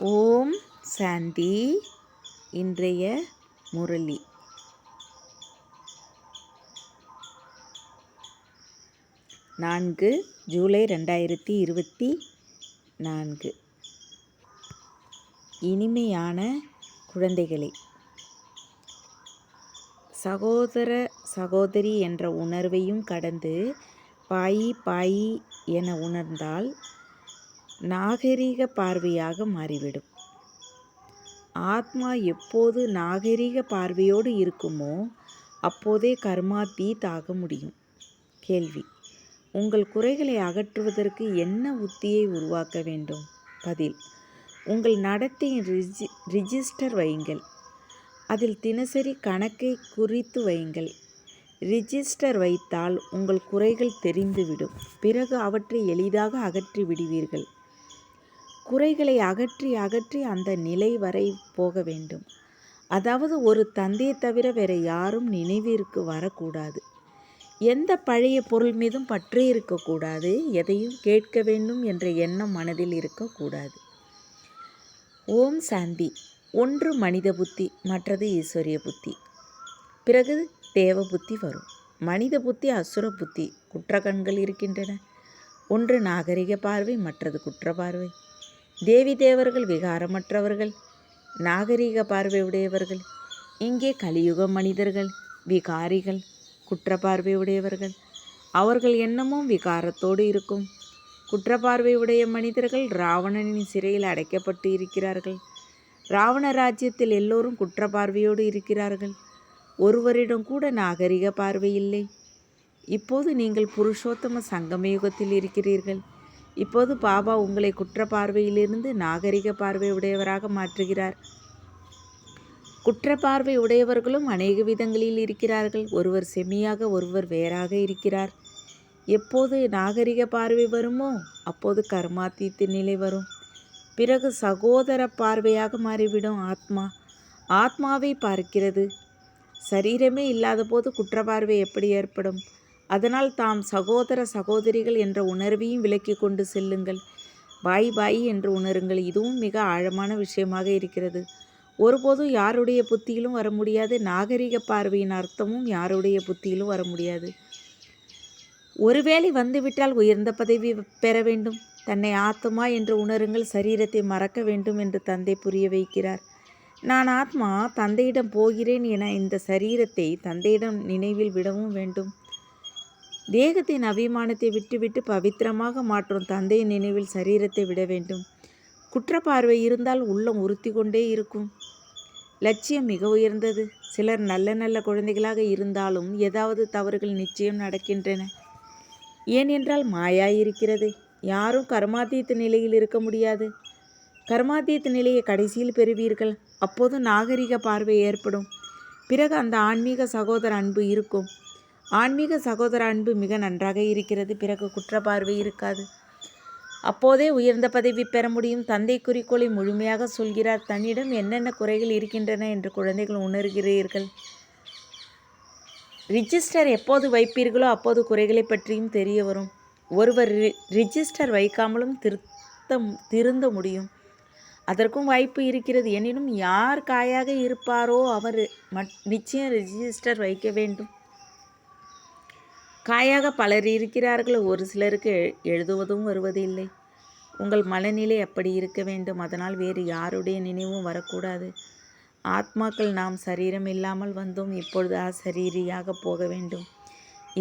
ஓம் சாந்தி. இன்றைய முரளி 4 ஜூலை 2024. இனிமையான குழந்தைகளே, சகோதர சகோதரி என்ற உணர்வையும் கடந்து பாயி பாயி என உணர்ந்தால் நாகரிக பார்வையாக மாறிவிடும். ஆத்மா எப்போது நாகரிக பார்வையோடு இருக்குமோ அப்போதே கர்மாத்தீத் ஆக முடியும். கேள்வி: உங்கள் குறைகளை அகற்றுவதற்கு என்ன உத்தியை உருவாக்க வேண்டும்? பதில்: உங்கள் நடத்தையின் ரிஜிஸ்டர் வையுங்கள். அதில் தினசரி கணக்கை குறித்து வையுங்கள். ரிஜிஸ்டர் வைத்தால் உங்கள் குறைகள் தெரிந்துவிடும். பிறகு அவற்றை எளிதாக அகற்றி விடுவீர்கள். குறைகளை அகற்றி அகற்றி அந்த நிலை வரை போக வேண்டும். அதாவது ஒரு தந்தையை தவிர வேறு யாரும் நினைவிற்கு வரக்கூடாது. எந்த பழைய பொருள் மீதும் பற்றே இருக்கக்கூடாது. எதையும் கேட்க வேண்டும் என்ற எண்ணம் மனதில் இருக்கக்கூடாது. ஓம் சாந்தி. ஒன்று மனித புத்தி, மற்றது ஈஸ்வரிய புத்தி. பிறகு தேவ புத்தி வரும். மனித புத்தி அசுர புத்தி. குற்ற கண்கள் இருக்கின்றன. ஒன்று நாகரிக பார்வை, மற்றது குற்ற பார்வை. தேவி தேவர்கள் விகாரமற்றவர்கள், நாகரிக பார்வை உடையவர்கள். இங்கே கலியுக மனிதர்கள் விகாரிகள், குற்ற பார்வை உடையவர்கள். அவர்கள் எண்ணமும் விகாரத்தோடு இருக்கும். குற்ற பார்வை உடைய மனிதர்கள் ராவணனின் சிறையில் அடைக்கப்பட்டு இருக்கிறார்கள். ராவண ராஜ்யத்தில் எல்லோரும் குற்ற பார்வையோடு இருக்கிறார்கள். ஒருவரிடம் கூட நாகரிக பார்வை இல்லை. இப்போது நீங்கள் புருஷோத்தம சங்கம யுகத்தில் இருக்கிறீர்கள். இப்போது பாபா உங்களை குற்ற பார்வையிலிருந்து நாகரிக பார்வை உடையவராக மாற்றுகிறார். குற்ற பார்வை உடையவர்களும் அநேக விதங்களில் இருக்கிறார்கள். ஒருவர் செம்மியாக, ஒருவர் வேறாக இருக்கிறார். எப்போது நாகரிக பார்வை வருமோ அப்போது கர்மாத்தீத்து நிலை வரும். பிறகு சகோதர பார்வையாக மாறிவிடும். ஆத்மாவை பார்க்கிறது. சரீரமே இல்லாத போது குற்ற பார்வை எப்படி ஏற்படும்? அதனால் தாம் சகோதர சகோதரிகள் என்ற உணர்வையும் விலக்கி கொண்டு செல்லுங்கள். பாய் பாய் என்று உணருங்கள். இதுவும் மிக ஆழமான விஷயமாக இருக்கிறது. ஒருபோதும் யாருடைய புத்தியிலும் வர முடியாது. நாகரிக பார்வையின் அர்த்தமும் யாருடைய புத்தியிலும் வர முடியாது. ஒருவேளை வந்துவிட்டால் உயர்ந்த பதவி பெற வேண்டும். தன்னை ஆத்மா என்று உணருங்கள். சரீரத்தை மறக்க வேண்டும் என்று தந்தை புரிய வைக்கிறார். நான் ஆத்மா, தந்தையிடம் போகிறேன் என இந்த சரீரத்தை தந்தையிடம் நினைவில் விடவும் வேண்டும். தேகத்தின் அபிமானத்தை விட்டுவிட்டு பவித்திரமாக மாற்றும் தந்தையின் நினைவில் சரீரத்தை விட வேண்டும். குற்ற பார்வை இருந்தால் உள்ளம் உறுத்தி கொண்டே இருக்கும். லட்சியம் மிக உயர்ந்தது. சிலர் நல்ல நல்ல குழந்தைகளாக இருந்தாலும் ஏதாவது தவறுகள் நிச்சயம் நடக்கின்றன. ஏனென்றால் மாயா இருக்கிறது. யாரும் கர்மாத்தீத் நிலையில் இருக்க முடியாது. கர்மாத்தீத் நிலையை கடைசியில் பெறுவீர்கள். அப்போது நாகரிக பார்வை ஏற்படும். பிறகு அந்த ஆன்மீக சகோதர அன்பு இருக்கும். ஆன்மீக சகோதர அன்பு மிக நன்றாக இருக்கிறது. பிறகு குற்ற பார்வை இருக்காது. அப்போதே உயர்ந்த பதவி பெற முடியும். தந்தை குறிக்கோளை முழுமையாக சொல்கிறார். தன்னிடம் என்னென்ன குறைகள் இருக்கின்றன என்று குழந்தைகள் உணர்கிறீர்கள். ரிஜிஸ்டர் எப்போது வைப்பீர்களோ அப்போது குறைகளை பற்றியும் தெரிய வரும். ஒருவர் ரிஜிஸ்டர் வைக்காமலும் திருந்த முடியும். அதற்கும் வாய்ப்பு இருக்கிறது. எனினும் யார் காயாக இருப்பாரோ அவர் நிச்சயம் ரிஜிஸ்டர் வைக்க வேண்டும். காயாக பலர் இருக்கிறார்கள். ஒரு சிலருக்கு எழுதுவதும் வருவதில்லை. உங்கள் மனநிலை அப்படி இருக்க வேண்டும். அதனால் வேறு யாருடைய நினைவும் வரக்கூடாது. ஆத்மாக்கள் நாம் சரீரம் இல்லாமல் வந்தோம். இப்பொழுது அசரீரியாக போக வேண்டும்.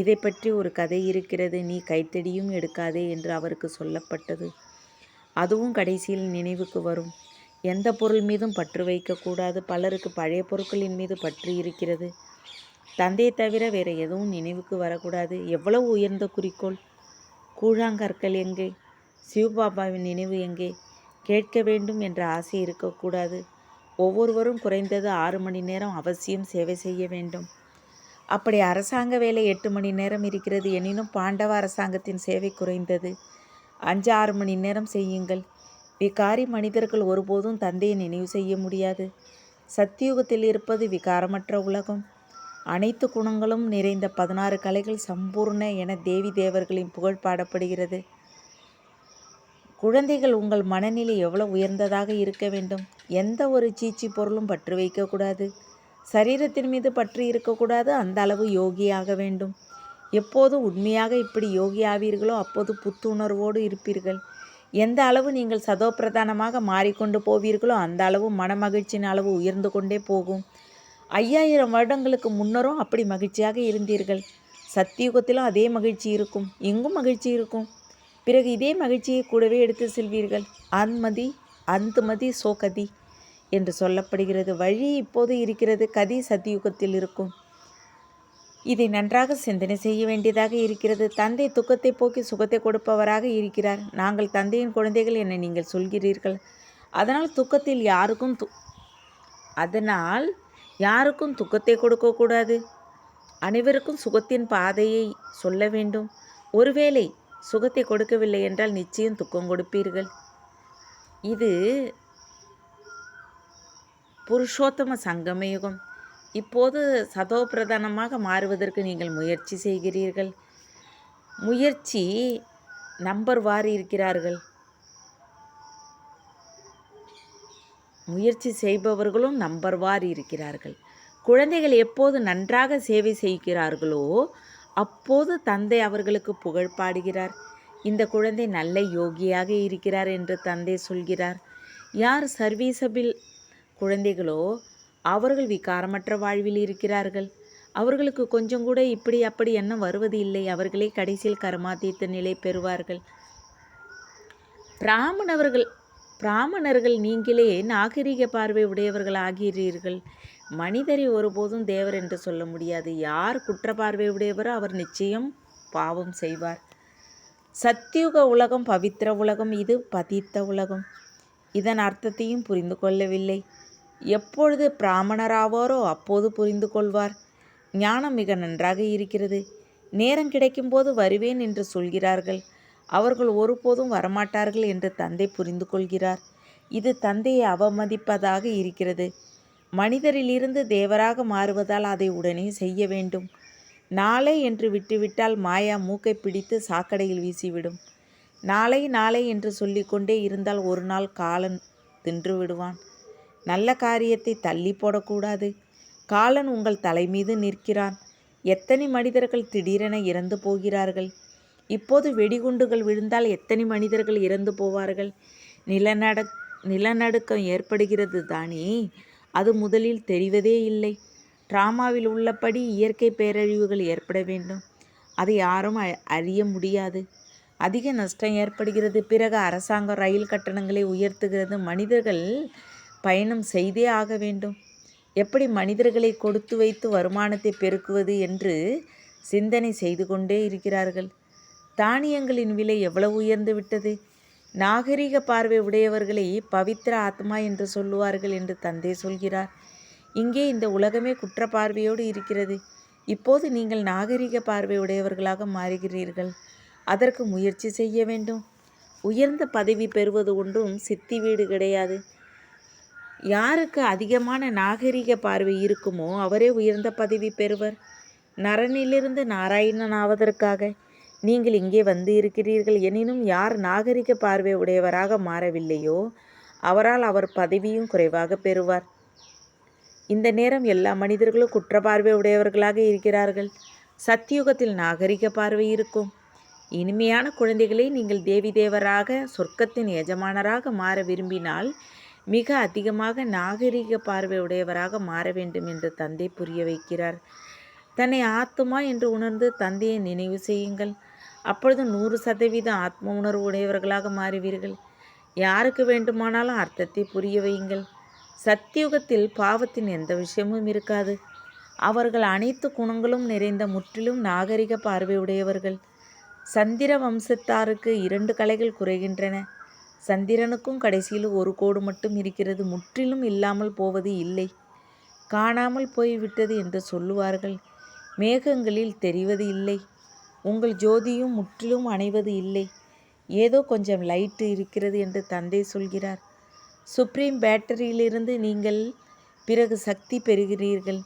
இதை பற்றி ஒரு கதை இருக்கிறது. நீ கைத்தடியும் எடுக்காதே என்று அவருக்கு சொல்லப்பட்டது. அதுவும் கடைசியில் நினைவுக்கு வரும். எந்த பொருள் மீதும் பற்று வைக்கக்கூடாது. பலருக்கு பழைய பொருட்களின் மீது பற்று இருக்கிறது. தந்தையை தவிர வேறு எதுவும் நினைவுக்கு வரக்கூடாது. எவ்வளவு உயர்ந்த குறிக்கோள்! கூழாங்கற்கள் எங்கே? சிவபாபாவின் நினைவு எங்கே? கேட்க வேண்டும் என்ற ஆசை இருக்கக்கூடாது. ஒவ்வொருவரும் குறைந்தது 6 மணி நேரம் அவசியம் சேவை செய்ய வேண்டும். அப்படி அரசாங்க வேலை 8 மணி நேரம் இருக்கிறது. எனினும் பாண்டவ அரசாங்கத்தின் சேவை குறைந்தது. 5-6 மணி நேரம் செய்யுங்கள். விகாரி மனிதர்கள் ஒருபோதும் தந்தையை நினைவு செய்ய முடியாது. சத்தியுகத்தில் இருப்பது விகாரமற்ற உலகம். அனைத்து குணங்களும் நிறைந்த 16 கலைகள் சம்பூர்ண என தேவி தேவர்களின் புகழ் பாடப்படுகிறது. குழந்தைகள், உங்கள் மனநிலை எவ்வளவு உயர்ந்ததாக இருக்க வேண்டும். எந்த ஒரு சீச்சி பொருளும் பற்று வைக்கக்கூடாது. சரீரத்தின் மீது பற்று இருக்கக்கூடாது. அந்த அளவு யோகியாக வேண்டும். எப்போது உண்மையாக இப்படி யோகி ஆவீர்களோ அப்போது புத்துணர்வோடு இருப்பீர்கள். எந்த அளவு நீங்கள் சதோப்பிரதானமாக மாறிக்கொண்டு போவீர்களோ அந்த அளவு மனமகிழ்ச்சியின் அளவு உயர்ந்து கொண்டே போகும். 5000 வருடங்களுக்கு முன்னரும் அப்படி மகிழ்ச்சியாக இருந்தீர்கள். சத்தியுகத்திலும் அதே மகிழ்ச்சி இருக்கும். எங்கும் மகிழ்ச்சி இருக்கும். பிறகு இதே மகிழ்ச்சியை கூடவே எடுத்து செல்வீர்கள். அந்துமதி சோகதி என்று சொல்லப்படுகிறது. வழி இப்போது இருக்கிறது. கதி சத்தியுகத்தில் இருக்கும். இதை நன்றாக சிந்தனை செய்ய வேண்டியதாக இருக்கிறது. தந்தை துக்கத்தை போக்கி சுகத்தை கொடுப்பவராக இருக்கிறார். நாங்கள் தந்தையின் குழந்தைகள் என நீங்கள் சொல்கிறீர்கள். அதனால் யாருக்கும் துக்கத்தை கொடுக்கக்கூடாது. அனைவருக்கும் சுகத்தின் பாதையை சொல்ல வேண்டும். ஒருவேளை சுகத்தை கொடுக்கவில்லை என்றால் நிச்சயம் துக்கம் கொடுப்பீர்கள். இது புருஷோத்தம சங்கமயுகம். இப்போது சதோபிரதானமாக மாறுவதற்கு நீங்கள் முயற்சி செய்கிறீர்கள். முயற்சி நம்பர் வாரி இருக்கிறார்கள். முயற்சி செய்பவர்களும் நம்பர் வாரி இருக்கிறார்கள். குழந்தைகள் எப்போது நன்றாக சேவை செய்கிறார்களோ அப்போது தந்தை அவர்களுக்கு புகழ் பாடுகிறார். இந்த குழந்தை நல்ல யோகியாக இருக்கிறார் என்று தந்தை சொல்கிறார். யார் சர்வீசபிள் குழந்தைகளோ அவர்கள் விகாரமற்ற வாழ்வில் இருக்கிறார்கள். அவர்களுக்கு கொஞ்சம் கூட இப்படி அப்படி எண்ணம் வருவது இல்லை. அவர்களே கடைசியில் கர்மாதீத்த நிலை பெறுவார்கள். பிராமணர்கள் நீங்களே நாகரிக பார்வை உடையவர்கள் ஆகிறீர்கள். மனிதரை ஒருபோதும் தேவர் என்று சொல்ல முடியாது. யார் குற்ற பார்வை உடையவரோ அவர் நிச்சயம் பாவம் செய்வார். சத்தியுக உலகம் பவித்திர உலகம், இது பதித்த உலகம். இதன் அர்த்தத்தையும் புரிந்து கொள்ளவில்லை. எப்பொழுது பிராமணராவாரோ அப்போது புரிந்து கொள்வார். ஞானம் மிக நன்றாக இருக்கிறது. நேரம் கிடைக்கும்போது வருவேன் என்று சொல்கிறார்கள். அவர்கள் ஒருபோதும் வரமாட்டார்கள் என்று தந்தை புரிந்து கொள்கிறார். இது தந்தையை அவமதிப்பதாக இருக்கிறது. மனிதரிலிருந்து தேவராக மாறுவதால் அதை உடனே செய்ய வேண்டும். நாளை என்று விட்டுவிட்டால் மாயா மூக்கை பிடித்து சாக்கடையில் வீசிவிடும். நாளை என்று சொல்லிக்கொண்டே இருந்தால் ஒரு நாள் காலன் தின்று விடுவான். நல்ல காரியத்தை தள்ளி போடக்கூடாது. காலன் உங்கள் தலை மீது நிற்கிறான். எத்தனை மனிதர்கள் திடீரென இறந்து போகிறார்கள். இப்போது வெடிகுண்டுகள் விழுந்தால் எத்தனை மனிதர்கள் இறந்து போவார்கள். நிலநடுக்கம் ஏற்படுகிறது தானே, அது முதலில் தெரிவதே இல்லை. டிராமாவில் உள்ளபடி இயற்கை பேரழிவுகள் ஏற்பட வேண்டும். அதை யாரும் அறிய முடியாது. அதிக நஷ்டம் ஏற்படுகிறது. பிறகு அரசாங்கம் ரயில் கட்டணங்களை உயர்த்துகிறது. மனிதர்கள் பயணம் செய்தே ஆக வேண்டும். எப்படி மனிதர்களை கொடுத்து வைத்து வருமானத்தை பெருக்குவது என்று சிந்தனை செய்து கொண்டே இருக்கிறார்கள். தானியங்களின் விலை எவ்வளவு உயர்ந்து விட்டது. நாகரிக பார்வை உடையவர்களை பவித்திர ஆத்மா என்று சொல்லுவார்கள் என்று தந்தை சொல்கிறார். இங்கே இந்த உலகமே குற்ற பார்வையோடு இருக்கிறது. இப்போது நீங்கள் நாகரிக பார்வை உடையவர்களாக மாறுகிறீர்கள். அதற்கு முயற்சி செய்ய வேண்டும். உயர்ந்த பதவி பெறுவது ஒன்றும் சித்தி வீடு கிடையாது. யாருக்கு அதிகமான நாகரிக பார்வை இருக்குமோ அவரே உயர்ந்த பதவி பெறுவர். நரனிலிருந்து நாராயணன் ஆவதற்காக நீங்கள் இங்கே வந்து இருக்கிறீர்கள். எனினும் யார் நாகரிக பார்வை உடையவராக மாறவில்லையோ அவரால் அவர் பதவியும் குறைவாக பெறுவார். இந்த நேரம் எல்லா மனிதர்களும் குற்ற பார்வை உடையவர்களாக இருக்கிறார்கள். சத்தியுகத்தில் நாகரிக பார்வை இருக்கும். இனிமையான குழந்தைகளை, நீங்கள் தேவி தேவராக சொர்க்கத்தின் எஜமானராக மாற விரும்பினால் மிக அதிகமாக நாகரிக பார்வை உடையவராக மாற வேண்டும் என்று தந்தை புரிய வைக்கிறார். தன்னை ஆத்மா என்று உணர்ந்து தந்தையை நினைவு செய்யுங்கள். அப்பொழுது 100% ஆத்ம உணர்வு உடையவர்களாக மாறுவீர்கள். யாருக்கு வேண்டுமானாலும் அர்த்தத்தை புரிய வையுங்கள். சத்தியுகத்தில் பாவத்தின் எந்த விஷயமும் இருக்காது. அவர்கள் அனைத்து குணங்களும் நிறைந்த முற்றிலும் நாகரிக பார்வை உடையவர்கள். சந்திர வம்சத்தாருக்கு 2 கலைகள் குறைகின்றன. சந்திரனுக்கும் கடைசியில் ஒரு கோடு மட்டும் இருக்கிறது. முற்றிலும் இல்லாமல் போவது இல்லை. காணாமல் போய்விட்டது என்று சொல்லுவார்கள். மேகங்களில் தெரிவது இல்லை. உங்கள் ஜோதியும் முற்றிலும் அணைவது இல்லை. ஏதோ கொஞ்சம் லைட்டு இருக்கிறது என்று தந்தை சொல்கிறார். சுப்ரீம் பேட்டரியிலிருந்து நீங்கள் பிறகு சக்தி பெறுகிறீர்கள்.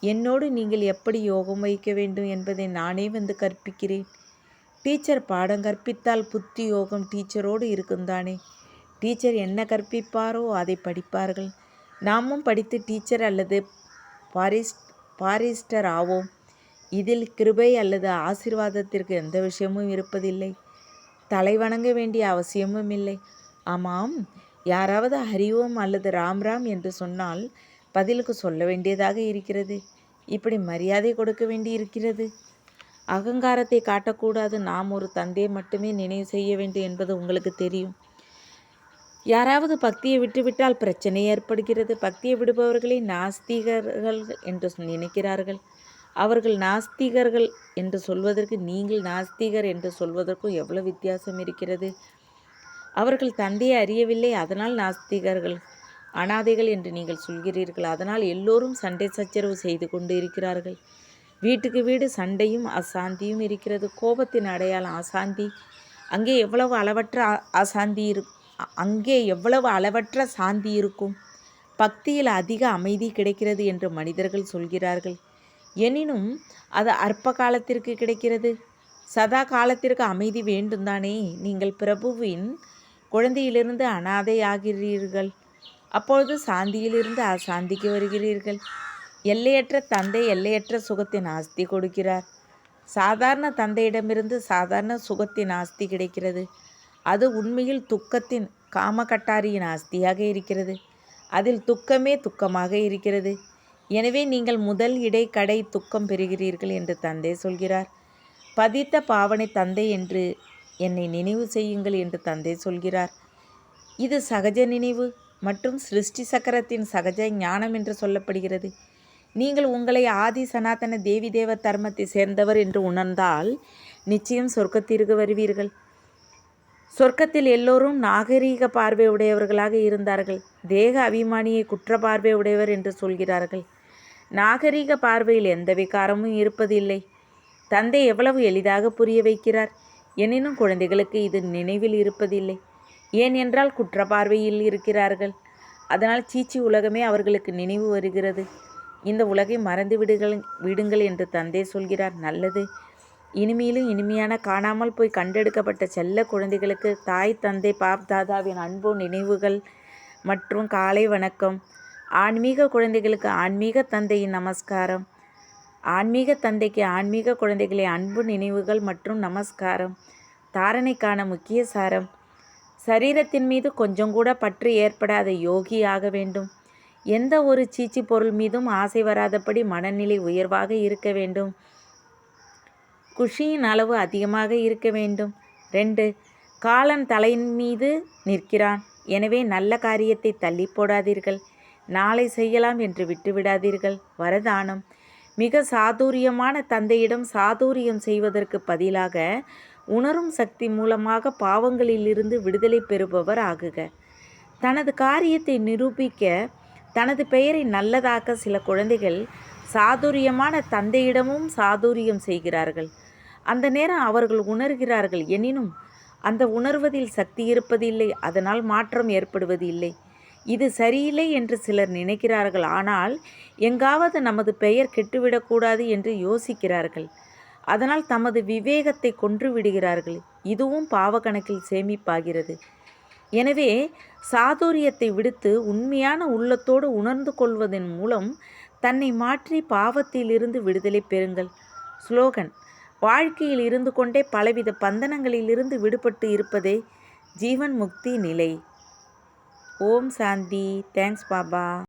என்னோடு நீங்கள் எப்படி யோகம் வைக்க வேண்டும் என்பதை நானே வந்து கற்பிக்கிறேன். டீச்சர் பாடம் கற்பித்தால் புத்தி யோகம் டீச்சரோடு இருக்குந்தானே. டீச்சர் என்ன கற்பிப்பாரோ அதை படிப்பார்கள். நாமும் படித்து டீச்சர் அல்லது பாரிஸ்டர் ஆவோம். இதில் கிருபை அல்லது ஆசீர்வாதத்திற்கு எந்த விஷயமும் இருப்பதில்லை. தலை வணங்க வேண்டிய அவசியமும் இல்லை. ஆமாம், யாராவது ஹரிஓம் அல்லது ராம் ராம் என்று சொன்னால் பதிலுக்கு சொல்ல வேண்டியதாக இருக்கிறது. இப்படி மரியாதை கொடுக்க வேண்டி இருக்கிறது. அகங்காரத்தை காட்டக்கூடாது. நாம் ஒரு தந்தையை மட்டுமே நினைவு செய்ய வேண்டும் என்பது உங்களுக்கு தெரியும். யாராவது பக்தியை விட்டுவிட்டால் பிரச்சனை ஏற்படுகிறது. பக்தியை விடுபவர்களை நாஸ்திகர்கள் என்று நினைக்கிறார்கள். அவர்கள் நாஸ்திகர்கள் என்று சொல்வதற்கு நீங்கள் நாஸ்திகர் என்று சொல்வதற்கும் எவ்வளவு வித்தியாசம் இருக்கிறது. அவர்கள் தந்தையை அறியவில்லை, அதனால் நாஸ்திகர்கள், அனாதைகள் என்று நீங்கள் சொல்கிறீர்கள். அதனால் எல்லோரும் சண்டை சச்சரவு செய்து கொண்டு இருக்கிறார்கள். வீட்டுக்கு வீடு சண்டையும் அசாந்தியும் இருக்கிறது. கோபத்தின் அடையாளம் அசாந்தி. அங்கே எவ்வளவு அளவற்ற சாந்தி இருக்கும். பக்தியில் அதிக அமைதி கிடைக்கிறது என்று மனிதர்கள் சொல்கிறார்கள். எனினும் அது அற்ப காலத்திற்கு கிடைக்கிறது. சதா காலத்திற்கு அமைதி வேண்டும் தானே. நீங்கள் பிரபுவின் குழந்தையிலிருந்து அனாதை ஆகிறீர்கள். அப்பொழுது சாந்தியிலிருந்து அசாந்திக்கு வருகிறீர்கள். எல்லையற்ற தந்தை எல்லையற்ற சுகத்தின் ஆஸ்தி கொடுக்கிறார். சாதாரண தந்தையிடமிருந்து சாதாரண சுகத்தின் ஆஸ்தி கிடைக்கிறது. அது உண்மையில் துக்கத்தின் காமகட்டாரியின் ஆஸ்தியாக இருக்கிறது. அதில் துக்கமே துக்கமாக இருக்கிறது. எனவே நீங்கள் முதல் இடை கடை துக்கம் பெறுகிறீர்கள் என்று தந்தை சொல்கிறார். பதித்த பாவனை தந்தை என்று என்னை நினைவு செய்யுங்கள் என்று தந்தை சொல்கிறார். இது சகஜ நினைவு மற்றும் சிருஷ்டி சக்கரத்தின் சகஜ ஞானம் என்று சொல்லப்படுகிறது. நீங்கள் உங்களை ஆதி சனாதன தேவி தேவ தர்மத்தை சேர்ந்தவர் என்று உணர்ந்தால் நிச்சயம் சொர்க்கத்திற்கு வருவீர்கள். சொர்க்கத்தில் எல்லோரும் நாகரீக பார்வை உடையவர்களாக இருந்தார்கள். தேக அபிமானியை குற்ற பார்வை உடையவர் என்று சொல்கிறார்கள். நாகரீக பார்வையில் எந்த விகாரமும் இருப்பதில்லை. தந்தை எவ்வளவு எளிதாக புரிய வைக்கிறார். எனினும் குழந்தைகளுக்கு இது நினைவில் இருப்பதில்லை. ஏன் என்றால் குற்ற பார்வையில் இருக்கிறார்கள். அதனால் சீச்சி உலகமே அவர்களுக்கு நினைவு வருகிறது. இந்த உலகை மறந்து விடுங்கள் என்று தந்தை சொல்கிறார். நல்லது. இனிமையிலும் இனிமையான காணாமல் போய் கண்டெடுக்கப்பட்ட செல்ல குழந்தைகளுக்கு தாய் தந்தை பாப் தாதாவின் அன்பு நினைவுகள் மற்றும் காலை வணக்கம். ஆன்மீக குழந்தைகளுக்கு ஆன்மீக தந்தையின் நமஸ்காரம். ஆன்மீக தந்தைக்கு ஆன்மீக குழந்தைகளை அன்பு நினைவுகள் மற்றும் நமஸ்காரம். தாரணைக்கான முக்கிய சாரம்: சரீரத்தின் மீது கொஞ்சம் கூட பற்று ஏற்படாத யோகி ஆக வேண்டும். எந்த ஒரு சீச்சி பொருள் மீதும் ஆசை வராதபடி மனநிலை உயர்வாக இருக்க வேண்டும். குஷியின் அளவு அதிகமாக இருக்க வேண்டும். 2. காலன் தலையின் மீது நிற்கிறான். எனவே நல்ல காரியத்தை தள்ளி போடாதீர்கள். நாளை செய்யலாம் என்று விட்டுவிடாதீர்கள். வரதானம்: மிக சாதுரியமான தந்தையிடம் சாதுரியம் செய்வதற்கு பதிலாக உணரும் சக்தி மூலமாக பாவங்களிலிருந்து விடுதலை பெறுபவர் ஆகுக. தனது காரியத்தை நிரூபிக்க தனது பெயரை நல்லதாக்க சில குழந்தைகள் சாதுரியமான தந்தையிடமும் சாதுரியம் செய்கிறார்கள். அந்த நேரம் அவர்கள் உணர்கிறார்கள். எனினும் அந்த உணர்வதில் சக்தி இருப்பதில்லை. அதனால் மாற்றம் ஏற்படுவது இல்லை. இது சரியில்லை என்று சிலர் நினைக்கிறார்கள். ஆனால் எங்காவது நமது பெயர் கெட்டுவிடக்கூடாது என்று யோசிக்கிறார்கள். அதனால் தமது விவேகத்தை கொன்று விடுகிறார்கள். இதுவும் பாவ கணக்கில் சேமிப்பாகிறது. எனவே சாதுரியத்தை விடுத்து உண்மையான உள்ளத்தோடு உணர்ந்து கொள்வதன் மூலம் தன்னை மாற்றி பாவத்திலிருந்து விடுதலை பெறுங்கள். ஸ்லோகன்: வாழ்க்கையில் இருந்து கொண்டே பலவித பந்தனங்களிலிருந்து விடுபட்டு இருப்பதே ஜீவன் முக்தி நிலை. ஓம் சாந்தி. தேங்க்ஸ் பாபா.